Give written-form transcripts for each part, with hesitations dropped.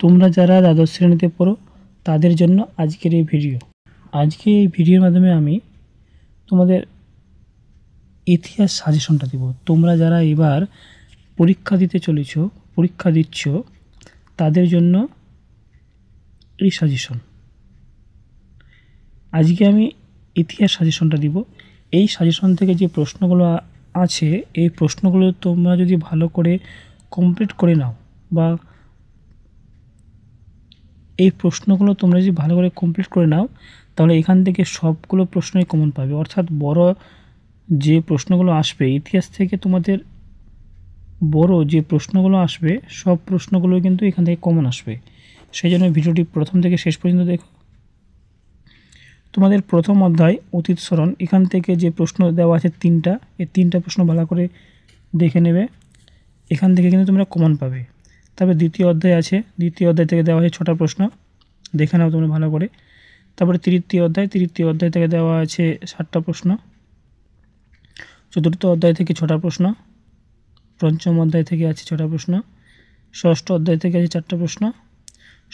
তোমরা যারা দ্বাদশ শ্রেণীতে পড়ো তাদের জন্য আজকের এই ভিডিও। আজকে এই ভিডিওর মাধ্যমে আমি তোমাদের ইতিহাস সাজেশনটা দেব। তোমরা যারা এবার পরীক্ষা দিচ্ছ তাদের জন্য এই সাজেশন। আজকে আমি ইতিহাস সাজেশনটা দিব। এই সাজেশন থেকে যে প্রশ্নগুলো আছে এই প্রশ্নগুলো তোমরা যদি ভালো করে কমপ্লিট করে নাও বা এই প্রশ্নগুলো তোমরা যদি ভালো করে কমপ্লিট করে নাও তাহলে এখান থেকে সবগুলো প্রশ্নই কমন পাবে। অর্থাৎ বড় যে প্রশ্নগুলো আসবে ইতিহাস থেকে, তোমাদের বড় যে প্রশ্নগুলো আসবে সব প্রশ্নগুলো কিন্তু এখান থেকে কমন আসবে। সেই জন্য ভিডিওটি প্রথম থেকে শেষ পর্যন্ত দেখো। তোমাদের প্রথম অধ্যায় অতীত স্মরণ, এখান থেকে যে প্রশ্ন দেওয়া আছে তিনটা, এই তিনটা প্রশ্ন ভালো করে দেখে নেবে। এখান থেকে কিন্তু তোমরা কমন পাবে। তারপরে দ্বিতীয় অধ্যায় আছে, দ্বিতীয় অধ্যায় থেকে দেওয়া আছে 6টা প্রশ্ন, দেখে নাও তোমরা ভালো করে। তারপরে তৃতীয় অধ্যায় থেকে দেওয়া আছে 7টা প্রশ্ন। চতুর্থ অধ্যায় থেকে 6টা প্রশ্ন। পঞ্চম অধ্যায় থেকে আছে 6টা প্রশ্ন। ষষ্ঠ অধ্যায় থেকে আছে 4টা প্রশ্ন।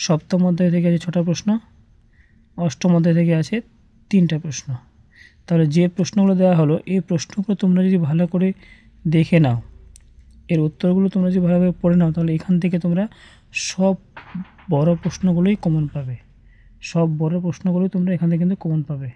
সপ্তম অধ্যায় থেকে আছে 6টা প্রশ্ন। অষ্টম অধ্যায় থেকে আছে 3টা প্রশ্ন। তাহলে যে প্রশ্নগুলো দেওয়া হলো এই প্রশ্নগুলো তোমরা যদি ভালো করে দেখে নাও, এর উত্তরগুলো তোমরা যদি ভালোভাবে পড়ে নাও তাহলে এখান থেকে তোমরা সব বড় প্রশ্নগুলোই কমন পাবে। সব বড় প্রশ্নগুলোই তোমরা এখান থেকে কিন্তু কমন পাবে।